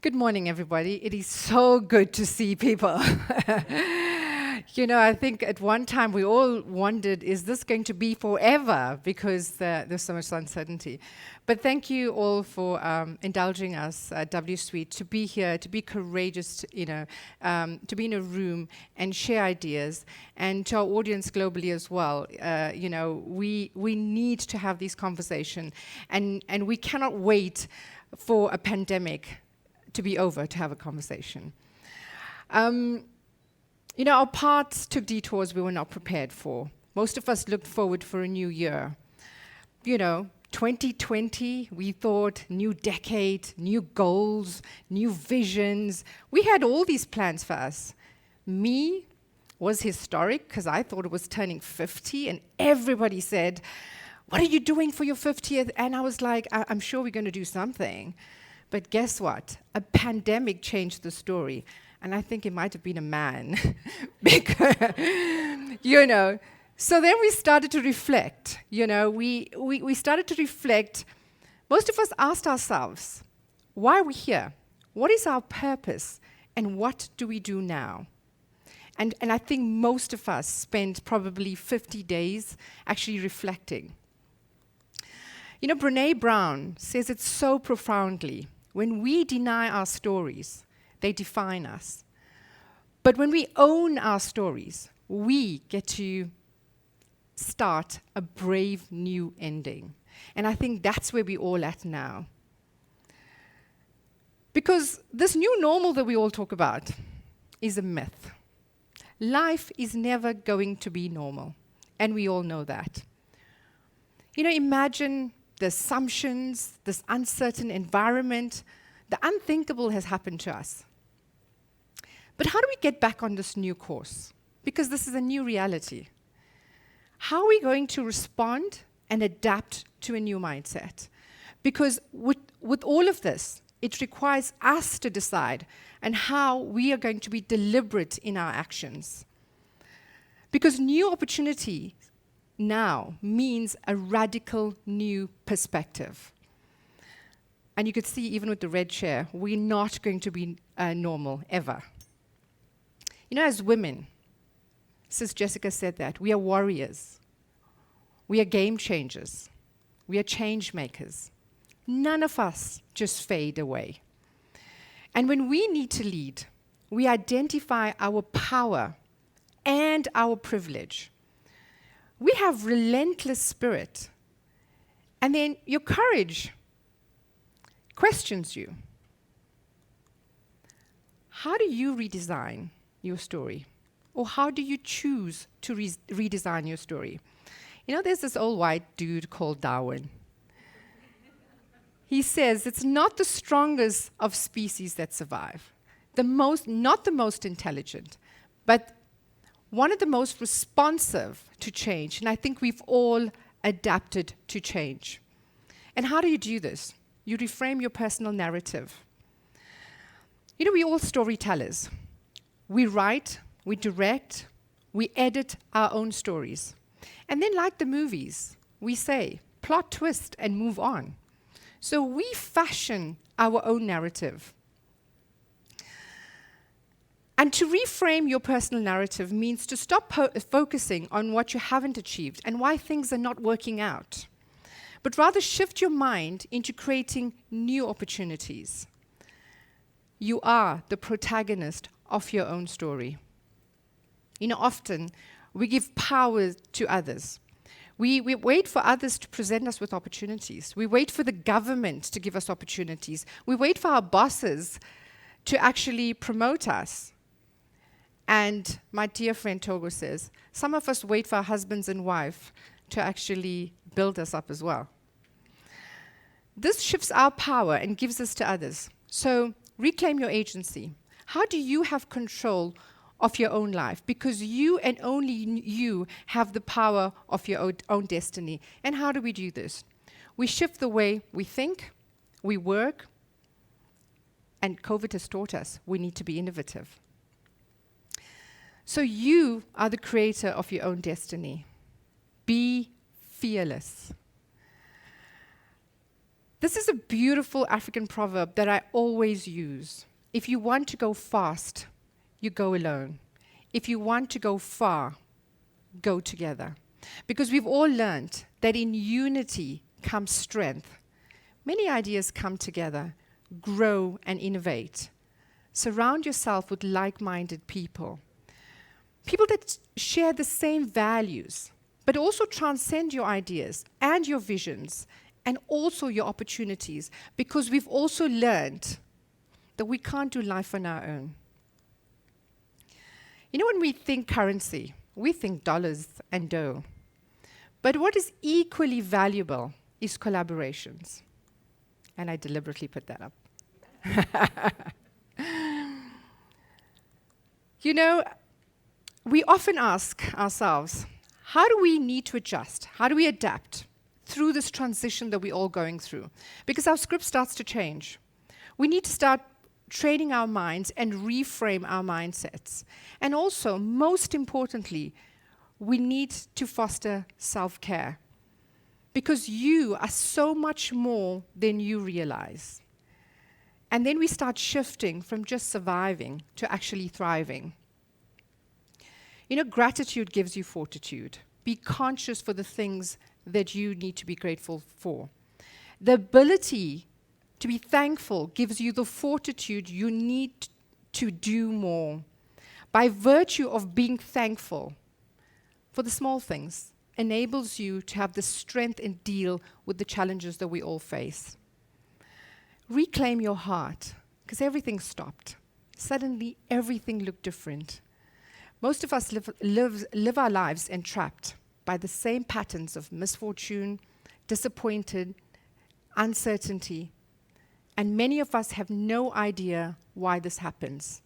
Good morning, everybody. It is so good to see people. I think at one time we all wondered, is this going to be forever? Because there's so much uncertainty. But thank you all for indulging us at W Suite to be here, to be courageous, to be in a room and share ideas. And to our audience globally as well, we need to have these conversations. And we cannot wait for a pandemic to be over to have a conversation. Our paths took detours we were not prepared for. Most of us looked forward for a new year. 2020, we thought new decade, new goals, new visions. We had all these plans for us. Me was historic because I thought it was turning 50, and everybody said, "What are you doing for your 50th?" And I was like, I'm sure we're going to do something. But guess what? A pandemic changed the story. And I think it might have been a man. Because, So then we started to reflect. We started to reflect. Most of us asked ourselves, why are we here? What is our purpose? And what do we do now? And I think most of us spent probably 50 days actually reflecting. Brené Brown says it so profoundly. When we deny our stories, they define us. But when we own our stories, we get to start a brave new ending. And I think that's where we're all at now. Because this new normal that we all talk about is a myth. Life is never going to be normal, and we all know that. Imagine the assumptions, this uncertain environment, the unthinkable has happened to us. But how do we get back on this new course? Because this is a new reality. How are we going to respond and adapt to a new mindset? Because with all of this, it requires us to decide and how we are going to be deliberate in our actions. Because new opportunity now means a radical new perspective. And you could see, even with the red chair, we're not going to be normal, ever. As women, Sis Jessica said that, we are warriors. We are game changers. We are change makers. None of us just fade away. And when we need to lead, we identify our power and our privilege. We have relentless spirit. And then your courage questions you. How do you redesign your story? Or how do you choose to redesign your story? There's this old white dude called Darwin. He says it's not the strongest of species that survive, not the most intelligent, but one of the most responsive to change. And I think we've all adapted to change. And how do you do this? You reframe your personal narrative. We're all storytellers. We write, we direct, we edit our own stories. And then, like the movies, we say, plot twist and move on. So we fashion our own narrative. And to reframe your personal narrative means to stop focusing on what you haven't achieved and why things are not working out, but rather shift your mind into creating new opportunities. You are the protagonist of your own story. Often we give power to others. We wait for others to present us with opportunities. We wait for the government to give us opportunities. We wait for our bosses to actually promote us. And my dear friend Togo says, some of us wait for our husbands and wife to actually build us up as well. This shifts our power and gives us to others. So reclaim your agency. How do you have control of your own life? Because you and only you have the power of your own destiny. And how do we do this? We shift the way we think, we work, and COVID has taught us we need to be innovative. So you are the creator of your own destiny. Be fearless. This is a beautiful African proverb that I always use. If you want to go fast, you go alone. If you want to go far, go together. Because we've all learned that in unity comes strength. Many ideas come together, grow and innovate. Surround yourself with like-minded people. People that share the same values, but also transcend your ideas and your visions and also your opportunities, because we've also learned that we can't do life on our own. You know, when we think currency, we think dollars and dough. But what is equally valuable is collaborations. And I deliberately put that up. You know, we often ask ourselves, how do we need to adjust? How do we adapt through this transition that we're all going through? Because our script starts to change. We need to start training our minds and reframe our mindsets. And also, most importantly, we need to foster self-care. Because you are so much more than you realize. And then we start shifting from just surviving to actually thriving. You know, gratitude gives you fortitude. Be conscious for the things that you need to be grateful for. The ability to be thankful gives you the fortitude you need to do more. By virtue of being thankful for the small things, enables you to have the strength and deal with the challenges that we all face. Reclaim your heart, because everything stopped. Suddenly, everything looked different. Most of us live our lives entrapped by the same patterns of misfortune, disappointed, uncertainty, and many of us have no idea why this happens.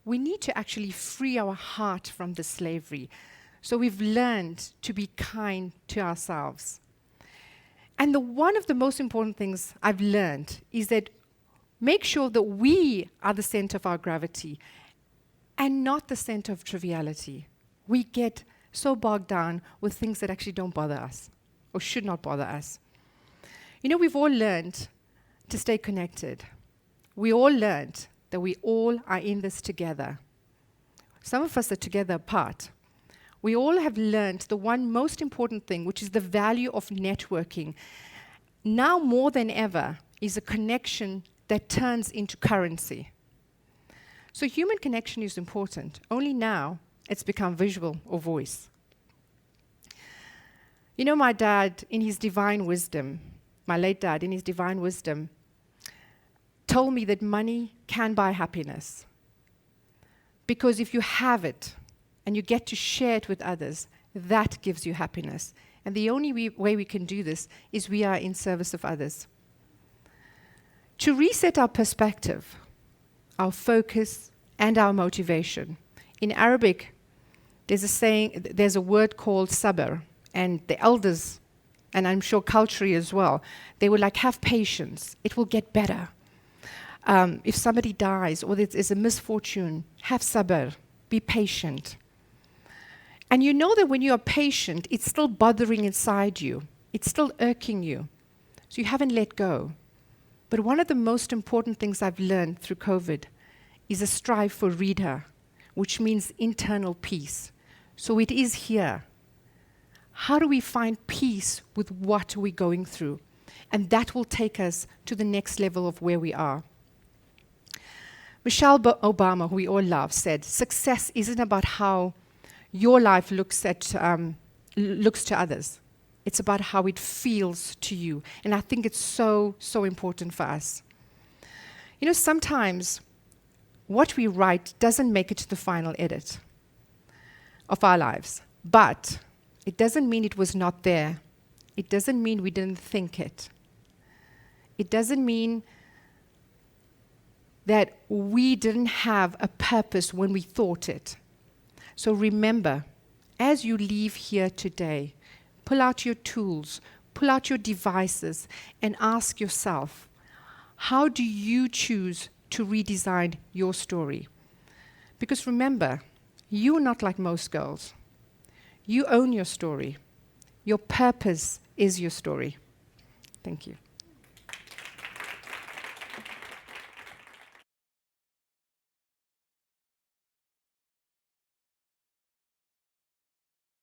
We need to actually free our heart from the slavery. So we've learned to be kind to ourselves. And one of the most important things I've learned is that make sure that we are the center of our gravity and not the center of triviality. We get so bogged down with things that actually don't bother us or should not bother us. You know, we've all learned to stay connected. We all learned that we all are in this together. Some of us are together apart. We all have learned the one most important thing, which is the value of networking. Now more than ever is a connection that turns into currency. So human connection is important. Only now it's become visual or voice. You know, my dad, in his divine wisdom, my late dad, in his divine wisdom, told me that money can buy happiness. Because if you have it and you get to share it with others, that gives you happiness. And the only way we can do this is we are in service of others. To reset our perspective, our focus, and our motivation. In Arabic, there's a word called sabr, and the elders, and I'm sure culturally as well, they would like, have patience, it will get better. If somebody dies or there is a misfortune, have sabr, be patient. And you know that when you are patient, it's still bothering inside you. It's still irking you. So you haven't let go. But one of the most important things I've learned through COVID is a strive for Rida, which means internal peace. So it is here. How do we find peace with what we're going through? And that will take us to the next level of where we are. Michelle Obama, who we all love, said, success isn't about how your life looks to others. It's about how it feels to you. And I think it's so, so important for us. You know, sometimes what we write doesn't make it to the final edit of our lives. But it doesn't mean it was not there. It doesn't mean we didn't think it. It doesn't mean that we didn't have a purpose when we thought it. So remember, as you leave here today, pull out your tools, pull out your devices, and ask yourself, how do you choose to redesign your story? Because remember, you're not like most girls. You own your story. Your purpose is your story. Thank you.